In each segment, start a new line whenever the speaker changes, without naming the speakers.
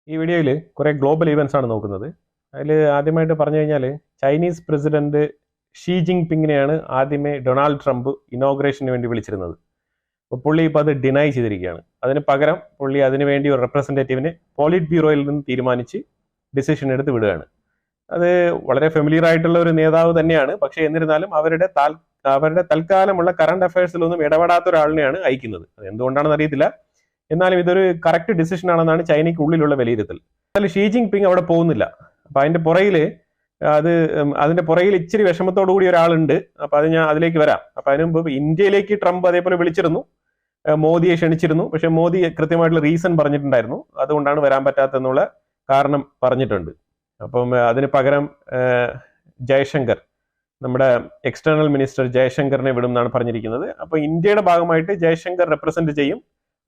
ഈ വീഡിയോയിൽ കുറേ ഗ്ലോബൽ ഈവൻസ് ആണ് നോക്കുന്നത്. അതിൽ ആദ്യമായിട്ട് പറഞ്ഞു കഴിഞ്ഞാൽ ചൈനീസ് പ്രസിഡന്റ് ഷീ ജിങ് പിങ്ങിനെയാണ് ആദ്യമേ ഡൊണാൾഡ് ട്രംപ് ഇനോഗ്രേഷന് വേണ്ടി വിളിച്ചിരുന്നത്. അപ്പോൾ പുള്ളി ഇപ്പോൾ അത് ഡിനൈ ചെയ്തിരിക്കുകയാണ്. അതിന് പകരം പുള്ളി അതിനുവേണ്ടി ഒരു റെപ്രസെൻറ്റേറ്റീവിനെ പോളിറ്റ് ബ്യൂറോയിൽ നിന്ന് തീരുമാനിച്ച് ഡിസിഷൻ എടുത്ത് വിടുകയാണ്. അത് വളരെ ഫെമിലിയർ ആയിട്ടുള്ള ഒരു നേതാവ് തന്നെയാണ്. പക്ഷേ എന്നിരുന്നാലും അവരുടെ തൽക്കാലമുള്ള കറണ്ട് അഫയേഴ്സിലൊന്നും ഇടപെടാത്ത ഒരാളിനെയാണ് അയക്കുന്നത്. അത് എന്തുകൊണ്ടാണെന്ന് അറിയത്തില്ല. എന്നാലും ഇതൊരു കറക്റ്റ് ഡിസിഷൻ ആണെന്നാണ് ചൈനയ്ക്ക് ഉള്ളിലുള്ള വിലയിരുത്തൽ. അതിൽ ഷീ ജിങ് പിങ് അവിടെ പോകുന്നില്ല. അപ്പൊ അതിന്റെ പുറകിൽ ഇച്ചിരി വിഷമത്തോടു കൂടി ഒരാളുണ്ട്. അപ്പൊ അത് ഞാൻ അതിലേക്ക് വരാം. അപ്പൊ അതിനു മുമ്പ് ഇന്ത്യയിലേക്ക് ട്രംപ് അതേപോലെ വിളിച്ചിരുന്നു, മോദിയെ ക്ഷണിച്ചിരുന്നു. പക്ഷെ മോദി കൃത്യമായിട്ടുള്ള റീസൺ പറഞ്ഞിട്ടുണ്ടായിരുന്നു, അതുകൊണ്ടാണ് വരാൻ പറ്റാത്തെന്നുള്ള കാരണം പറഞ്ഞിട്ടുണ്ട്. അപ്പം അതിന് പകരം ജയശങ്കർ, നമ്മുടെ എക്സ്റ്റേണൽ മിനിസ്റ്റർ ജയശങ്കറിനെ വിടും എന്നാണ് പറഞ്ഞിരിക്കുന്നത്. അപ്പൊ ഇന്ത്യയുടെ ഭാഗമായിട്ട് ജയശങ്കർ റെപ്രസെന്റ് ചെയ്യും.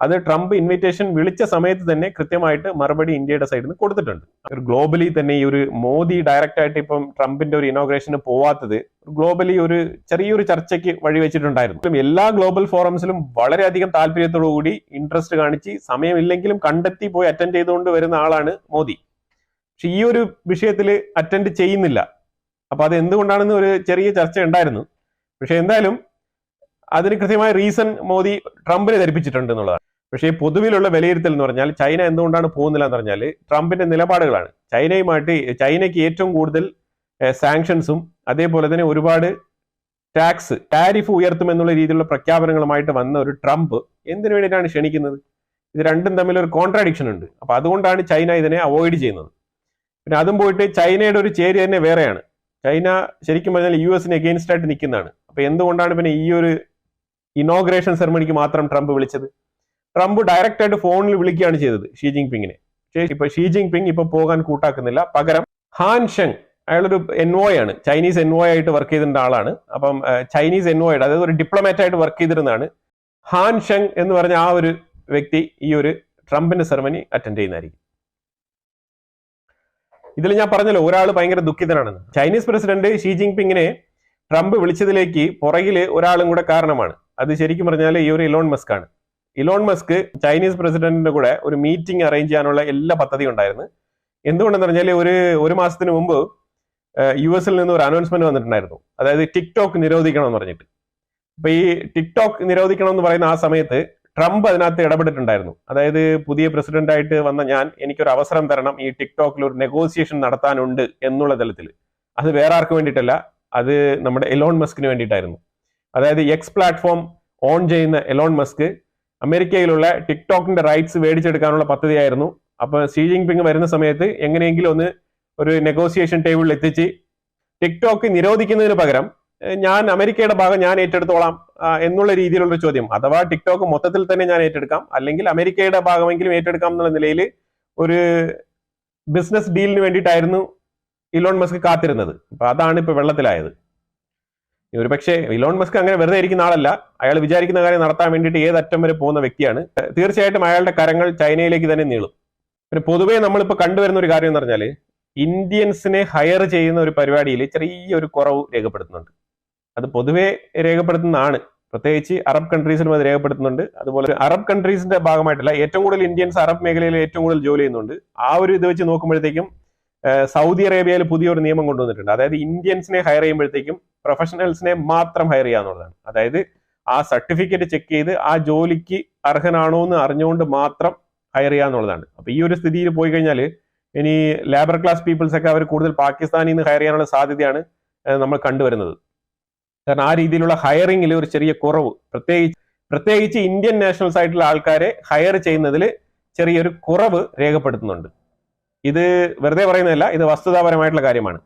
അത് ട്രംപ് ഇൻവിറ്റേഷൻ വിളിച്ച സമയത്ത് തന്നെ കൃത്യമായിട്ട് മറുപടി ഇന്ത്യയുടെ സൈഡിൽ നിന്ന് കൊടുത്തിട്ടുണ്ട്. ഒരു ഗ്ലോബലി തന്നെ ഈ ഒരു മോദി ഡയറക്റ്റ് ആയിട്ട് ഇപ്പം ട്രംപിന്റെ ഒരു ഇനോഗ്രേഷന് പോവാത്തത് ഗ്ലോബലി ഒരു ചെറിയൊരു ചർച്ചയ്ക്ക് വഴിവെച്ചിട്ടുണ്ടായിരുന്നു. എല്ലാ ഗ്ലോബൽ ഫോറംസിലും വളരെയധികം താല്പര്യത്തോടു കൂടി ഇൻട്രസ്റ്റ് കാണിച്ച് സമയമില്ലെങ്കിലും കണ്ടെത്തി പോയി അറ്റൻഡ് ചെയ്തുകൊണ്ട് വരുന്ന ആളാണ് മോദി. പക്ഷെ ഈ ഒരു വിഷയത്തിൽ അറ്റൻഡ് ചെയ്യുന്നില്ല. അപ്പൊ അത് എന്തുകൊണ്ടാണെന്ന് ഒരു ചെറിയ ചർച്ച ഉണ്ടായിരുന്നു. പക്ഷെ എന്തായാലും അതിന് കൃത്യമായ റീസൺ മോദി ട്രംപിനെ ധരിപ്പിച്ചിട്ടുണ്ട് എന്നുള്ളതാണ്. പക്ഷേ പൊതുവിലുള്ള വിലയിരുത്തൽ എന്ന് പറഞ്ഞാൽ ചൈന എന്തുകൊണ്ടാണ് പോകുന്നില്ല എന്ന് പറഞ്ഞാൽ ട്രംപിന്റെ നിലപാടുകളാണ്. ചൈനയ്ക്ക് ഏറ്റവും കൂടുതൽ സാങ്ഷൻസും അതേപോലെ തന്നെ ഒരുപാട് ടാരിഫ് ഉയർത്തുമെന്നുള്ള രീതിയിലുള്ള പ്രഖ്യാപനങ്ങളുമായിട്ട് വന്ന ഒരു ട്രംപ് എന്തിനു വേണ്ടിയിട്ടാണ് ക്ഷണിക്കുന്നത്? ഇത് രണ്ടും തമ്മിൽ ഒരു കോൺട്രാഡിക്ഷൻ ഉണ്ട്. അപ്പൊ അതുകൊണ്ടാണ് ചൈന ഇതിനെ അവോയ്ഡ് ചെയ്യുന്നത്. പിന്നെ അതും പോയിട്ട് ചൈനയുടെ ഒരു ചേരി തന്നെ വേറെയാണ്. ചൈന ശരിക്കും പറഞ്ഞാൽ US എഗെയിൻസ്റ്റ് ആയിട്ട് നിൽക്കുന്നതാണ്. അപ്പൊ എന്തുകൊണ്ടാണ് പിന്നെ ഈ ഒരു ഇനോഗ്രേഷൻ സെറമണിക്ക് മാത്രം ട്രംപ് വിളിച്ചത്? ട്രംപ് ഡയറക്റ്റ് ആയിട്ട് ഫോണിൽ വിളിക്കുകയാണ് ചെയ്തത് ഷീ ജിങ് പിങ്ങിനെ. ഇപ്പൊ ഷീ ജിങ് പിങ് ഇപ്പൊ പോകാൻ കൂട്ടാക്കുന്നില്ല. പകരം ഹാൻ ഷെങ്, അയാളൊരു എൻവോയ് ആണ്, ചൈനീസ് എൻവോയ് ആയിട്ട് വർക്ക് ചെയ്തിരുന്ന ആളാണ്. അപ്പം ചൈനീസ് എൻവോയ്, അതായത് ഒരു ഡിപ്ലോമാറ്റ് ആയിട്ട് വർക്ക് ചെയ്തിരുന്നതാണ്. ഹാൻ ഷെങ് എന്ന് പറഞ്ഞ ആ ഒരു വ്യക്തി ഈ ഒരു ട്രംപിന്റെ സെറമണി അറ്റൻഡ് ചെയ്യുന്നതായിരിക്കും. ഇതിൽ ഞാൻ പറഞ്ഞല്ലോ ഒരാൾ ഭയങ്കര ദുഃഖിതനാണെന്ന്. ചൈനീസ് പ്രസിഡന്റ് ഷീ ജിങ് പിങ്ങിനെ ട്രംപ് വിളിച്ചതിലേക്ക് പുറകില് ഒരാളും കൂടെ കാരണമാണ്. അത് ശരിക്കും പറഞ്ഞാൽ ഈ ഒരു ഇലോൺ മസ്ക് ആണ്. ഇലോൺ മസ്ക് ചൈനീസ് പ്രസിഡന്റിന്റെ കൂടെ ഒരു മീറ്റിംഗ് അറേഞ്ച് ചെയ്യാനുള്ള എല്ലാ പദ്ധതിയും ഉണ്ടായിരുന്നു. എന്തുകൊണ്ടെന്ന് പറഞ്ഞാൽ ഒരു മാസത്തിന് മുമ്പ് US നിന്ന് ഒരു അനൗൺസ്മെന്റ് വന്നിട്ടുണ്ടായിരുന്നു. അതായത് ടിക്ടോക്ക് നിരോധിക്കണം എന്ന് പറഞ്ഞിട്ട്. അപ്പൊ ഈ ടിക്ടോക്ക് നിരോധിക്കണം എന്ന് പറയുന്ന ആ സമയത്ത് ട്രംപ് അതിനകത്ത് ഇടപെട്ടിട്ടുണ്ടായിരുന്നു. അതായത് പുതിയ പ്രസിഡന്റ് ആയിട്ട് വന്ന എനിക്കൊരു അവസരം തരണം, ഈ ടിക്ടോക്കിൽ ഒരു നെഗോസിയേഷൻ നടത്താനുണ്ട് എന്നുള്ള തലത്തിൽ. അത് വേറെ ആർക്കും വേണ്ടിയിട്ടല്ല, അത് നമ്മുടെ എലോൺ മസ്കിന് വേണ്ടിയിട്ടായിരുന്നു. അതായത് X പ്ലാറ്റ്ഫോം ഓൺ ചെയ്യുന്ന എലോൺ മസ്ക് അമേരിക്കയിലുള്ള ടിക്ടോക്കിന്റെ റൈറ്റ്സ് മേടിച്ചെടുക്കാനുള്ള പദ്ധതിയായിരുന്നു. അപ്പൊ ഷീ ജിങ് പിങ് വരുന്ന സമയത്ത് എങ്ങനെയെങ്കിലും ഒരു നെഗോസിയേഷൻ ടേബിളിൽ എത്തിച്ച് ടിക്ടോക്ക് നിരോധിക്കുന്നതിന് പകരം അമേരിക്കയുടെ ഭാഗം ഞാൻ ഏറ്റെടുത്തോളാം എന്നുള്ള രീതിയിലുള്ള ഒരു ചോദ്യം. അഥവാ ടിക്ടോക്ക് മൊത്തത്തിൽ തന്നെ ഞാൻ ഏറ്റെടുക്കാം, അല്ലെങ്കിൽ അമേരിക്കയുടെ ഭാഗമെങ്കിലും ഏറ്റെടുക്കാം എന്നുള്ള നിലയിൽ ഒരു ബിസിനസ് ഡീലിന് വേണ്ടിയിട്ടായിരുന്നു ഇലോൺ മസ്ക് കാത്തിരുന്നത്. അപ്പൊ അതാണ് ഇപ്പൊ വെള്ളത്തിലായത്. ഒരു പക്ഷേ ഇലോൺ മസ്ക് അങ്ങനെ വെറുതെ ഇരിക്കുന്ന ആളല്ല. അയാൾ വിചാരിക്കുന്ന കാര്യം നടത്താൻ വേണ്ടിയിട്ട് ഏതറ്റം വരെ പോകുന്ന വ്യക്തിയാണ്. തീർച്ചയായിട്ടും അയാളുടെ കരങ്ങൾ ചൈനയിലേക്ക് തന്നെ നീളും. പിന്നെ പൊതുവേ നമ്മളിപ്പോൾ കണ്ടുവരുന്ന ഒരു കാര്യം എന്ന് പറഞ്ഞാൽ ഇന്ത്യൻസിനെ ഹയർ ചെയ്യുന്ന ഒരു പരിപാടിയിൽ ചെറിയൊരു കുറവ് രേഖപ്പെടുത്തുന്നുണ്ട്. അത് പൊതുവെ രേഖപ്പെടുത്തുന്നതാണ്. പ്രത്യേകിച്ച് അറബ് കൺട്രീസിലും അത് രേഖപ്പെടുത്തുന്നുണ്ട്. അതുപോലെ അറബ് കൺട്രീസിന്റെ ഭാഗമായിട്ടല്ല, ഏറ്റവും കൂടുതൽ ഇന്ത്യൻസ് അറബ് മേഖലയിൽ ഏറ്റവും കൂടുതൽ ജോലി ചെയ്യുന്നുണ്ട്. ആ ഒരു ഇത് വെച്ച് നോക്കുമ്പോഴത്തേക്കും സൗദി അറേബ്യയിൽ പുതിയൊരു നിയമം കൊണ്ടുവന്നിട്ടുണ്ട്. അതായത് ഇന്ത്യൻസിനെ ഹയർ ചെയ്യുമ്പോഴത്തേക്കും പ്രൊഫഷണൽസിനെ മാത്രം ഹയർ ചെയ്യാന്നുള്ളതാണ്. അതായത് ആ സർട്ടിഫിക്കറ്റ് ചെക്ക് ചെയ്ത് ആ ജോലിക്ക് അർഹനാണോ എന്ന് അറിഞ്ഞുകൊണ്ട് മാത്രം ഹയർ ചെയ്യാന്നുള്ളതാണ്. അപ്പൊ ഈ ഒരു സ്ഥിതിയിൽ പോയി കഴിഞ്ഞാൽ ഇനി ലേബർ ക്ലാസ് പീപ്പിൾസ് ഒക്കെ അവർ കൂടുതൽ പാകിസ്ഥാനിൽ നിന്ന് ഹയർ ചെയ്യാനുള്ള സാധ്യതയാണ് നമ്മൾ കണ്ടുവരുന്നത്. കാരണം ആ രീതിയിലുള്ള ഹയറിംഗിൽ ഒരു ചെറിയ കുറവ്, പ്രത്യേകിച്ച് ഇന്ത്യൻ നാഷണൽസ് ആയിട്ടുള്ള ആൾക്കാരെ ഹയർ ചെയ്യുന്നതിൽ ചെറിയൊരു കുറവ് രേഖപ്പെടുത്തുന്നുണ്ട്. ഇത് വെറുതെ പറയുന്നതല്ല, ഇത് വസ്തുതാപരമായിട്ടുള്ള കാര്യമാണ്.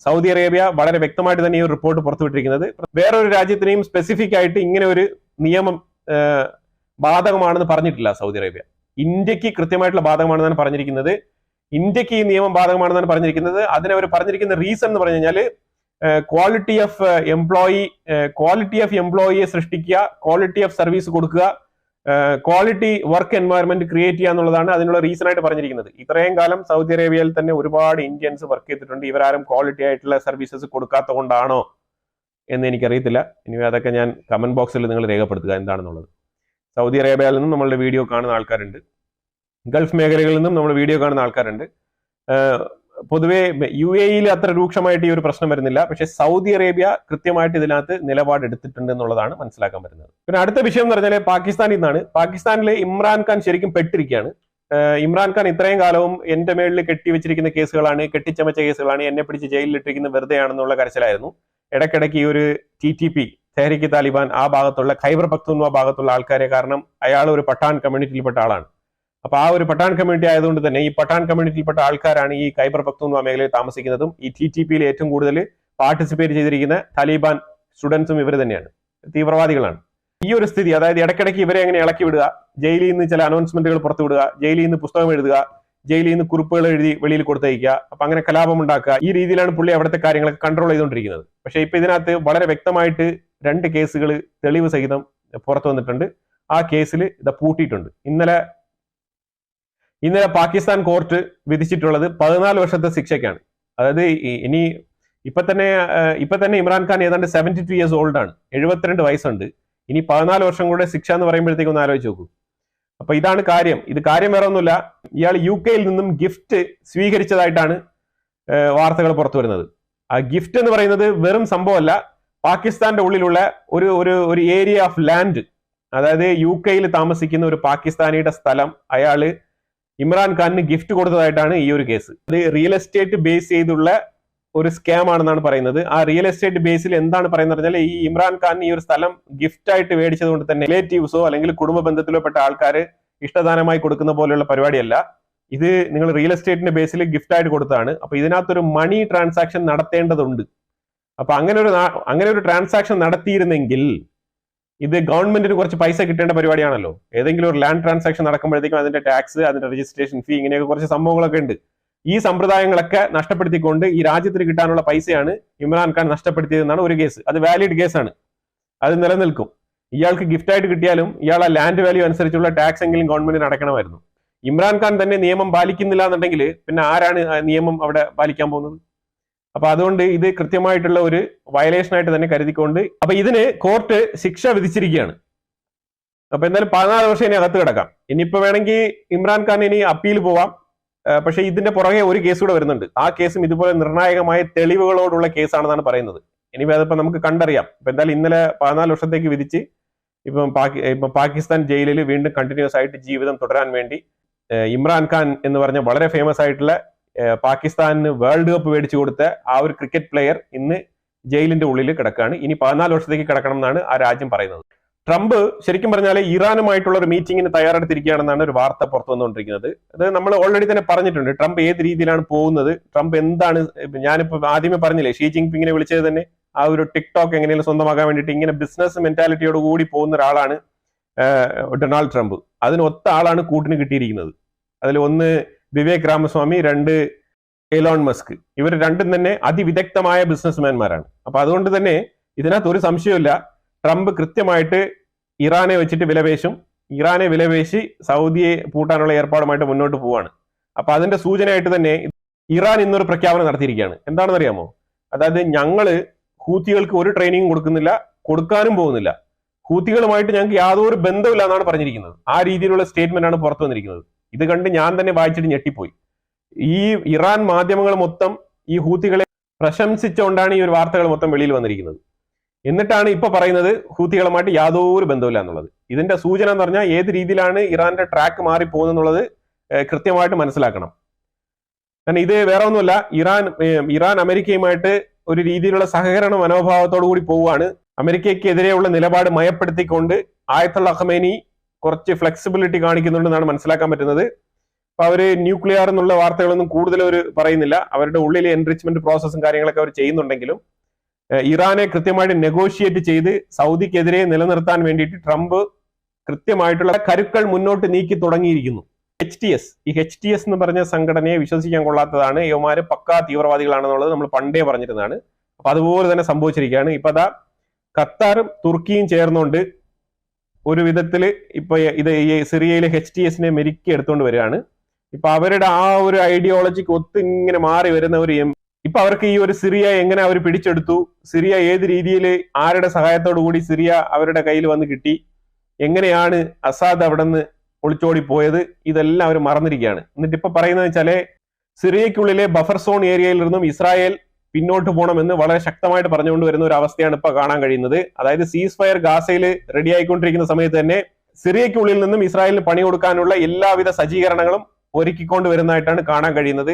സൗദി അറേബ്യ വളരെ വ്യക്തമായിട്ട് തന്നെ ഈ ഒരു റിപ്പോർട്ട് പുറത്തുവിട്ടിരിക്കുന്നത്. വേറൊരു രാജ്യത്തിനെയും സ്പെസിഫിക് ആയിട്ട് ഇങ്ങനെ ഒരു നിയമം ബാധകമാണെന്ന് പറഞ്ഞിട്ടില്ല സൗദി അറേബ്യ. ഇന്ത്യക്ക് കൃത്യമായിട്ടുള്ള ബാധകമാണെന്നാണ് പറഞ്ഞിരിക്കുന്നത്. ഇന്ത്യക്ക് ഈ നിയമം ബാധകമാണെന്നാണ് പറഞ്ഞിരിക്കുന്നത്. അതിനവർ പറഞ്ഞിരിക്കുന്ന റീസൺ എന്ന് പറഞ്ഞു കഴിഞ്ഞാൽ ക്വാളിറ്റി ഓഫ് എംപ്ലോയിയെ സൃഷ്ടിക്കുക, ക്വാളിറ്റി ഓഫ് സർവീസ് കൊടുക്കുക, ക്വാളിറ്റി വർക്ക് എൻവയറമെന്റ് ക്രിയേറ്റ് ചെയ്യുക എന്നുള്ളതാണ് അതിനുള്ള റീസൺ ആയിട്ട് പറഞ്ഞിരിക്കുന്നത്. ഇത്രയും കാലം സൗദി അറേബ്യയിൽ തന്നെ ഒരുപാട് ഇന്ത്യൻസ് വർക്ക് ചെയ്തിട്ടുണ്ട്. ഇവരാരും ക്വാളിറ്റി ആയിട്ടുള്ള സർവീസസ് കൊടുക്കാത്ത കൊണ്ടാണോ എന്ന് എനിക്കറിയത്തില്ല. ഇനി അതൊക്കെ ഞാൻ കമന്റ് ബോക്സിൽ നിങ്ങൾ രേഖപ്പെടുത്തുക എന്താണെന്നുള്ളത്. സൗദി അറേബ്യയിൽ നിന്നും നമ്മളുടെ വീഡിയോ കാണുന്ന ആൾക്കാരുണ്ട്. ഗൾഫ് മേഖലകളിൽ നിന്നും നമ്മൾ വീഡിയോ കാണുന്ന ആൾക്കാരുണ്ട്. പൊതുവെ UAE അത്ര രൂക്ഷമായിട്ട് ഈ ഒരു പ്രശ്നം വരുന്നില്ല. പക്ഷെ സൗദി അറേബ്യ കൃത്യമായിട്ട് ഇതിനകത്ത് നിലപാട് എടുത്തിട്ടുണ്ട് എന്നുള്ളതാണ് മനസ്സിലാക്കാൻ പറ്റുന്നത്. പിന്നെ അടുത്ത വിഷയം എന്ന് പറഞ്ഞാൽ പാകിസ്ഥാനിൽ നിന്നാണ്. പാകിസ്ഥാനിലെ ഇമ്രാൻഖാൻ ശരിക്കും പെട്ടിരിക്കുകയാണ്. ഇമ്രാൻഖാൻ ഇത്രയും കാലവും എന്റെ മേളിൽ കെട്ടിവെച്ചിരിക്കുന്ന കേസുകളാണ്, കെട്ടിച്ചമച്ച കേസുകളാണ്, എന്നെ പിടിച്ച് ജയിലിലിട്ടിരിക്കുന്ന വെറുതെയാണെന്നുള്ള കരച്ചിലായിരുന്നു. ഇടയ്ക്കിടയ്ക്ക് ഈ ഒരു TTP തെഹ്രീക്ക് താലിബാൻ ആ ഭാഗത്തുള്ള ഖൈബർ പഖ്തൂൺവ ഭാഗത്തുള്ള ആൾക്കാരെ, കാരണം അയാൾ ഒരു പഠാൻ കമ്മ്യൂണിറ്റിയിൽപ്പെട്ട ആളാണ്. അപ്പൊ ആ ഒരു പഠാൻ കമ്മ്യൂണിറ്റി ആയതുകൊണ്ട് തന്നെ ഈ പഠാൻ കമ്മ്യൂണിറ്റിയിൽപ്പെട്ട ആൾക്കാരാണ് ഈ ഖൈബർ പഖ്തൂൺവ മേഖലയിൽ താമസിക്കുന്നതും ഈ TTPയിൽ ഏറ്റവും കൂടുതൽ പാർട്ടിസിപ്പേറ്റ് ചെയ്തിരിക്കുന്ന താലിബാൻ സ്റ്റുഡൻസും ഇവർ തന്നെയാണ്, തീവ്രവാദികളാണ്. ഈ ഒരു സ്ഥിതി, അതായത് ഇടയ്ക്കിടയ്ക്ക് ഇവരെ എങ്ങനെ ഇളക്കി വിടുക, ജയിലിൽ നിന്ന് ചില അനൗൺസ്മെന്റുകൾ പുറത്തു വിടുക, ജയിലിൽ നിന്ന് പുസ്തകം എഴുതുക, ജയിലിൽ നിന്ന് കുറിപ്പുകൾ എഴുതി വെളിയിൽ കൊടുത്തയക്കുക, അപ്പൊ അങ്ങനെ കലാപം ഉണ്ടാക്കുക, ഈ രീതിയിലാണ് പുള്ളി അവിടുത്തെ കാര്യങ്ങളൊക്കെ കൺട്രോൾ ചെയ്തുകൊണ്ടിരിക്കുന്നത്. പക്ഷെ ഇപ്പൊ ഇതിനകത്ത് വളരെ വ്യക്തമായിട്ട് 2 കേസുകൾ തെളിവ് സഹിതം പുറത്തു വന്നിട്ടുണ്ട്. ആ കേസിൽ ഇത് പൂട്ടിയിട്ടുണ്ട്. ഇന്നലെ പാകിസ്ഥാൻ കോർട്ട് വിധിച്ചിട്ടുള്ളത് 14 വർഷത്തെ ശിക്ഷയ്ക്കാണ്. അതായത് ഇപ്പൊ തന്നെ ഇമ്രാൻഖാൻ ഏതാണ്ട് 72 ഇയേഴ്സ് ഓൾഡ് ആണ്, 72 വയസ്സുണ്ട്. ഇനി 14 വർഷം കൂടെ ശിക്ഷ എന്ന് പറയുമ്പോഴത്തേക്ക് ഒന്ന് ആലോചിച്ച് നോക്കൂ. അപ്പൊ ഇതാണ് കാര്യം. ഇത് കാര്യം വേറെ ഒന്നുമില്ല, ഇയാൾ UK നിന്നും ഗിഫ്റ്റ് സ്വീകരിച്ചതായിട്ടാണ് വാർത്തകൾ പുറത്തു വരുന്നത്. ആ ഗിഫ്റ്റ് എന്ന് പറയുന്നത് വെറും സംഭവമല്ല, പാകിസ്ഥാന്റെ ഉള്ളിലുള്ള ഒരു ഏരിയ ഓഫ് ലാൻഡ്, അതായത് UK താമസിക്കുന്ന ഒരു പാകിസ്ഥാനിയുടെ സ്ഥലം അയാള് ഇമ്രാൻഖാനിന് ഗിഫ്റ്റ് കൊടുത്തതായിട്ടാണ് ഈ ഒരു കേസ്. അത് റിയൽ എസ്റ്റേറ്റ് ബേസ് ചെയ്തുള്ള ഒരു സ്കാം ആണെന്നാണ് പറയുന്നത്. ആ റിയൽ എസ്റ്റേറ്റ് ബേസിൽ എന്താണ് പറയുന്നത് പറഞ്ഞാൽ, ഈ ഇമ്രാൻഖാൻ ഈ ഒരു സ്ഥലം ഗിഫ്റ്റ് ആയിട്ട് മേടിച്ചത് കൊണ്ട് തന്നെ റിലേറ്റീവ്സോ അല്ലെങ്കിൽ കുടുംബ ബന്ധത്തിലോ പെട്ട ആൾക്കാർ ഇഷ്ടദാനമായി കൊടുക്കുന്ന പോലെയുള്ള പരിപാടിയല്ല. ഇത് നിങ്ങൾ റിയൽ എസ്റ്റേറ്റിന്റെ ബേസിൽ ഗിഫ്റ്റ് ആയിട്ട് കൊടുത്തതാണ്. അപ്പൊ ഇതിനകത്തൊരു മണി ട്രാൻസാക്ഷൻ നടത്തേണ്ടതുണ്ട്. അപ്പൊ അങ്ങനെ ഒരു ട്രാൻസാക്ഷൻ നടത്തിയിരുന്നെങ്കിൽ ഇത് ഗവൺമെന്റിന് കുറച്ച് പൈസ കിട്ടേണ്ട പരിപാടിയാണല്ലോ. ഏതെങ്കിലും ഒരു ലാൻഡ് ട്രാൻസാക്ഷൻ നടക്കുമ്പോഴത്തേക്കും അതിന്റെ ടാക്സ്, അതിന്റെ രജിസ്ട്രേഷൻ ഫീ, ഇങ്ങനെയൊക്കെ കുറച്ച് സംഭവങ്ങളൊക്കെ ഉണ്ട്. ഈ സമ്പ്രദായങ്ങളൊക്കെ നഷ്ടപ്പെടുത്തിക്കൊണ്ട് ഈ രാജ്യത്തിന് കിട്ടാനുള്ള പൈസയാണ് ഇമ്രാൻഖാൻ നഷ്ടപ്പെടുത്തിയതെന്നാണ് ഒരു കേസ്. അത് വാലിഡ് കേസാണ്, അത് നിലനിൽക്കും. ഇയാൾക്ക് ഗിഫ്റ്റ് ആയിട്ട് കിട്ടിയാലും ഇയാൾ ആ ലാൻഡ് വാല്യൂ അനുസരിച്ചുള്ള ടാക്സ് എങ്കിലും ഗവൺമെന്റിന് അടയ്ക്കണമായിരുന്നു. ഇമ്രാൻഖാൻ തന്നെ നിയമം പാലിക്കുന്നില്ല എന്നുണ്ടെങ്കിൽ പിന്നെ ആരാണ് നിയമം അവിടെ പാലിക്കാൻ പോകുന്നത്? അപ്പൊ അതുകൊണ്ട് ഇത് കൃത്യമായിട്ടുള്ള ഒരു വയലേഷൻ ആയിട്ട് തന്നെ കരുതിക്കൊണ്ട് അപ്പൊ ഇതിന് കോർട്ട് ശിക്ഷ വിധിച്ചിരിക്കുകയാണ്. അപ്പൊ എന്തായാലും 14 വർഷം ഇനി അകത്ത് കിടക്കാം. ഇനിയിപ്പോ വേണമെങ്കിൽ ഇമ്രാൻഖാൻ ഇനി അപ്പീൽ പോവാം. പക്ഷെ ഇതിന്റെ പുറകെ ഒരു കേസ് കൂടെ വരുന്നുണ്ട്. ആ കേസും ഇതുപോലെ നിർണായകമായ തെളിവുകളോടുള്ള കേസാണെന്നാണ് പറയുന്നത്. ഇനി അതിപ്പോ നമുക്ക് കണ്ടറിയാം. ഇപ്പൊ എന്തായാലും ഇന്നലെ 14 വർഷത്തേക്ക് വിധിച്ച് ഇപ്പം പാകിസ്ഥാൻ ജയിലിൽ വീണ്ടും കണ്ടിന്യൂസ് ആയിട്ട് ജീവിതം തുടരാൻ വേണ്ടി ഇമ്രാൻഖാൻ എന്ന് പറഞ്ഞ വളരെ ഫേമസ് ആയിട്ടുള്ള പാകിസ്ഥാനിന് വേൾഡ് കപ്പ് മേടിച്ചു കൊടുത്ത ആ ഒരു ക്രിക്കറ്റ് പ്ലെയർ ഇന്ന് ജയിലിന്റെ ഉള്ളിൽ കിടക്കുകയാണ്. ഇനി 14 വർഷത്തേക്ക് കിടക്കണം എന്നാണ് ആ രാജ്യം പറയുന്നത്. ട്രംപ് ശരിക്കും പറഞ്ഞാൽ ഇറാനുമായിട്ടുള്ള ഒരു മീറ്റിംഗിന് തയ്യാറെടുത്തിരിക്കുകയാണെന്നാണ് ഒരു വാർത്ത പുറത്തു വന്നുകൊണ്ടിരിക്കുന്നത്. അത് നമ്മൾ ഓൾറെഡി തന്നെ പറഞ്ഞിട്ടുണ്ട്, ട്രംപ് ഏത് രീതിയിലാണ് പോകുന്നത്, ട്രംപ് എന്താണ്. ഞാനിപ്പോ ആദ്യമേ പറഞ്ഞില്ലേ, ഷീ ജിൻപിങ്ങിനെ വിളിച്ചത് തന്നെ ആ ഒരു ടിക്ടോക്ക് എങ്ങനെയും സ്വന്തമാക്കാൻ വേണ്ടിയിട്ട് ഇങ്ങനെ ബിസിനസ് മെന്റാലിറ്റിയോട് കൂടി പോകുന്ന ഒരാളാണ് ഡൊണാൾഡ് ട്രംപ്. അതിനൊത്ത ആളാണ് കൂട്ടിന് കിട്ടിയിരിക്കുന്നത്. അതിൽ ഒന്ന് വിവേക് രാമസ്വാമി, 2 എലോൺ മസ്ക്. ഇവർ രണ്ടും തന്നെ അതിവിദഗ്ധമായ ബിസിനസ്മാൻമാരാണ്. അപ്പൊ അതുകൊണ്ട് തന്നെ ഇതിനകത്ത് ഒരു സംശയമില്ല, ട്രംപ് കൃത്യമായിട്ട് ഇറാനെ വെച്ചിട്ട് വിലപേശും. ഇറാനെ വിലപേശി സൗദിയെ പൂട്ടാനുള്ള ഏർപ്പാടുമായിട്ട് മുന്നോട്ട് പോവാണ്. അപ്പൊ അതിന്റെ സൂചനയായിട്ട് തന്നെ ഇറാൻ ഇന്നൊരു പ്രഖ്യാപനം നടത്തിയിരിക്കുകയാണ്. എന്താണെന്ന് അറിയാമോ? അതായത് ഞങ്ങള് ഹൂത്തികൾക്ക് ഒരു ട്രെയിനിങ് കൊടുക്കുന്നില്ല, കൊടുക്കാനും പോകുന്നില്ല, ഹൂത്തികളുമായിട്ട് ഞങ്ങൾക്ക് യാതൊരു ബന്ധമില്ല എന്നാണ് പറഞ്ഞിരിക്കുന്നത്. ആ രീതിയിലുള്ള സ്റ്റേറ്റ്മെന്റ് ആണ് പുറത്തു വന്നിരിക്കുന്നത്. ഇത് കണ്ട് ഞാൻ തന്നെ വായിച്ചിട്ട് ഞെട്ടിപ്പോയി. ഈ ഇറാൻ മാധ്യമങ്ങൾ മൊത്തം ഈ ഹൂത്തികളെ പ്രശംസിച്ചുകൊണ്ടാണ് ഈ ഒരു വാർത്തകൾ മൊത്തം വെളിയിൽ വന്നിരിക്കുന്നത്. എന്നിട്ടാണ് ഇപ്പൊ പറയുന്നത് ഹൂത്തികളുമായിട്ട് യാതൊരു ബന്ധമില്ല എന്നുള്ളത്. ഇതിന്റെ സൂചന എന്ന് പറഞ്ഞാൽ ഏത് രീതിയിലാണ് ഇറാന്റെ ട്രാക്ക് മാറി പോകുന്നത് കൃത്യമായിട്ട് മനസ്സിലാക്കണം. കാരണം ഇത് വേറെ ഒന്നുമല്ല, ഇറാൻ അമേരിക്കയുമായിട്ട് ഒരു രീതിയിലുള്ള സഹകരണ മനോഭാവത്തോടു കൂടി പോവുകയാണ്. അമേരിക്കയ്ക്കെതിരെയുള്ള നിലപാട് മയപ്പെടുത്തിക്കൊണ്ട് ആയത്തുള്ള ഖമേനി കുറച്ച് ഫ്ലെക്സിബിലിറ്റി കാണിക്കുന്നുണ്ടെന്നാണ് മനസ്സിലാക്കാൻ പറ്റുന്നത്. അപ്പൊ അവര് ന്യൂക്ലിയർ എന്നുള്ള വാർത്തകളൊന്നും കൂടുതൽ അവർ പറയുന്നില്ല. അവരുടെ ഉള്ളിൽ എൻറിച്ച്മെന്റ് പ്രോസസ്സും കാര്യങ്ങളൊക്കെ അവർ ചെയ്യുന്നുണ്ടെങ്കിലും ഇറാനെ കൃത്യമായിട്ട് നെഗോഷിയേറ്റ് ചെയ്ത് സൗദിക്കെതിരെ നിലനിർത്താൻ വേണ്ടിയിട്ട് ട്രംപ് കൃത്യമായിട്ടുള്ള കരുക്കൾ മുന്നോട്ട് നീക്കി തുടങ്ങിയിരിക്കുന്നു. ഈ HTS എന്ന് പറഞ്ഞ സംഘടനയെ വിശ്വസിക്കാൻ കൊള്ളാത്തതാണ്. യുവമാര് പക്കാ തീവ്രവാദികളാണെന്നുള്ളത് നമ്മൾ പണ്ടേ പറഞ്ഞിരുന്നതാണ്. അപ്പൊ അതുപോലെ തന്നെ സംഭവിച്ചിരിക്കുകയാണ്. ഇപ്പൊ അതാ ഖത്താറും തുർക്കിയും ചേർന്നുകൊണ്ട് ഒരു വിധത്തില് ഇപ്പൊ ഇത് ഈ സിറിയയിലെ HTSനെ മെരുക്കി എടുത്തുകൊണ്ട് വരികയാണ്. ഇപ്പൊ അവരുടെ ആ ഒരു ഐഡിയോളജിക്ക് ഒത്ത് ഇങ്ങനെ മാറി വരുന്ന ഒരു ഇപ്പൊ അവർക്ക് ഈ ഒരു സിറിയ എങ്ങനെ അവർ പിടിച്ചെടുത്തു, സിറിയ ഏത് രീതിയിൽ ആരുടെ സഹായത്തോടു കൂടി സിറിയ അവരുടെ കയ്യിൽ വന്ന് കിട്ടി, എങ്ങനെയാണ് അസാദ് അവിടെ നിന്ന് ഒളിച്ചോടി പോയത് ഇതെല്ലാം അവർ മറന്നിരിക്കുകയാണ്. എന്നിട്ട് ഇപ്പൊ പറയുന്നത് വെച്ചാല് സിറിയയ്ക്കുള്ളിലെ ബഫർ സോൺ ഏരിയയിൽ നിന്നും ഇസ്രായേൽ പിന്നോട്ട് പോകണമെന്ന് വളരെ ശക്തമായിട്ട് പറഞ്ഞുകൊണ്ട് വരുന്ന ഒരു അവസ്ഥയാണ് ഇപ്പൊ കാണാൻ കഴിയുന്നത്. അതായത് സീസ് ഫയർ ഗാസയിൽ റെഡി ആയിക്കൊണ്ടിരിക്കുന്ന സമയത്ത് തന്നെ സിറിയയ്ക്കുള്ളിൽ നിന്നും ഇസ്രായേലിന് പണി കൊടുക്കാനുള്ള എല്ലാവിധ സജ്ജീകരണങ്ങളും ഒരുക്കിക്കൊണ്ട് വരുന്നതായിട്ടാണ് കാണാൻ കഴിയുന്നത്.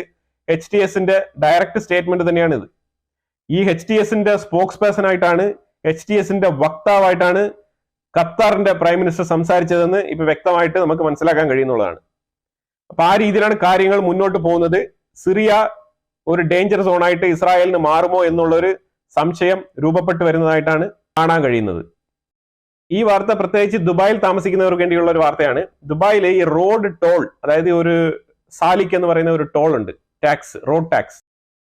HTSന്റെ ഡയറക്റ്റ് സ്റ്റേറ്റ്മെന്റ് തന്നെയാണ് ഇത്. ഈ HTSന്റെ സ്പോക്സ് പേഴ്സൺ ആയിട്ടാണ്, HTSന്റെ വക്താവായിട്ടാണ് ഖത്താറിന്റെ പ്രൈം മിനിസ്റ്റർ സംസാരിച്ചതെന്ന് ഇപ്പൊ വ്യക്തമായിട്ട് നമുക്ക് മനസ്സിലാക്കാൻ കഴിയുന്നതാണ്. അപ്പൊ ആ രീതിയിലാണ് കാര്യങ്ങൾ മുന്നോട്ട് പോകുന്നത്. സിറിയ ഒരു ഡേഞ്ചർ സോൺ ആയിട്ട് ഇസ്രായേലിന് മാറുമോ എന്നുള്ളൊരു സംശയം രൂപപ്പെട്ടു വരുന്നതായിട്ടാണ് കാണാൻ കഴിയുന്നത്. ഈ വാർത്ത പ്രത്യേകിച്ച് ദുബായിൽ താമസിക്കുന്നവർക്ക് വേണ്ടിയുള്ള ഒരു വാർത്തയാണ്. ദുബായിലെ ഈ റോഡ് ടോൾ, അതായത് ഒരു സാലിക് എന്ന് പറയുന്ന ഒരു ടോൾ ഉണ്ട്, ടാക്സ്, റോഡ് ടാക്സ്.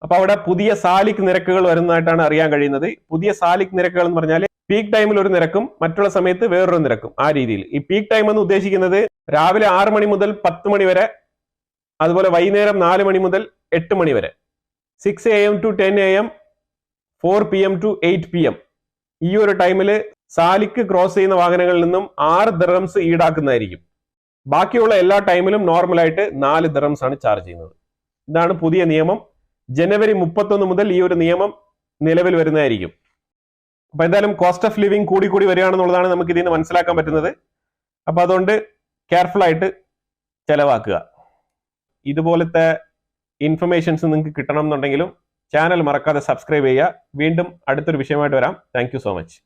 അപ്പൊ അവിടെ പുതിയ സാലിക് നിരക്കുകൾ വരുന്നതായിട്ടാണ് അറിയാൻ കഴിയുന്നത്. പുതിയ സാലിക് നിരക്കുകൾ എന്ന് പറഞ്ഞാൽ പീക്ക് ടൈമിൽ ഒരു നിരക്കും മറ്റുള്ള സമയത്ത് വേറൊരു നിരക്കും, ആ രീതിയിൽ. ഈ പീക്ക് ടൈം എന്ന് ഉദ്ദേശിക്കുന്നത് രാവിലെ 6 മണി മുതൽ 10 മണി വരെ, അതുപോലെ വൈകുന്നേരം 4 മണി മുതൽ 8 മണി വരെ, 6 AM to 10 AM, 4 PM to 8 PM. ഈ ഒരു ടൈമിൽ സാലിക്ക് ക്രോസ് ചെയ്യുന്ന വാഹനങ്ങളിൽ നിന്നും 6 ദിർഹംസ് ഈടാക്കുന്നതായിരിക്കും. ബാക്കിയുള്ള എല്ലാ ടൈമിലും നോർമലായിട്ട് 4 ദിർഹംസ് ആണ് ചാർജ് ചെയ്യുന്നത്. ഇതാണ് പുതിയ നിയമം. ജനുവരി 31 മുതൽ ഈ ഒരു നിയമം നിലവിൽ വരുന്നതായിരിക്കും. അപ്പൊ എന്തായാലും കോസ്റ്റ് ഓഫ് ലിവിംഗ് കൂടി വരികയാണെന്നുള്ളതാണ് നമുക്ക് ഇതിൽ നിന്ന് മനസ്സിലാക്കാൻ പറ്റുന്നത്. അപ്പൊ അതുകൊണ്ട് കെയർഫുൾ ആയിട്ട് ചെലവാക്കുക. ഇതുപോലത്തെ ഇൻഫർമേഷൻസ് നിങ്ങൾക്ക് കിട്ടണം എന്നുണ്ടെങ്കിലും ചാനൽ മറക്കാതെ സബ്സ്ക്രൈബ് ചെയ്യുക. വീണ്ടും അടുത്തൊരു വിഷയമായിട്ട് വരാം. Thank you so much.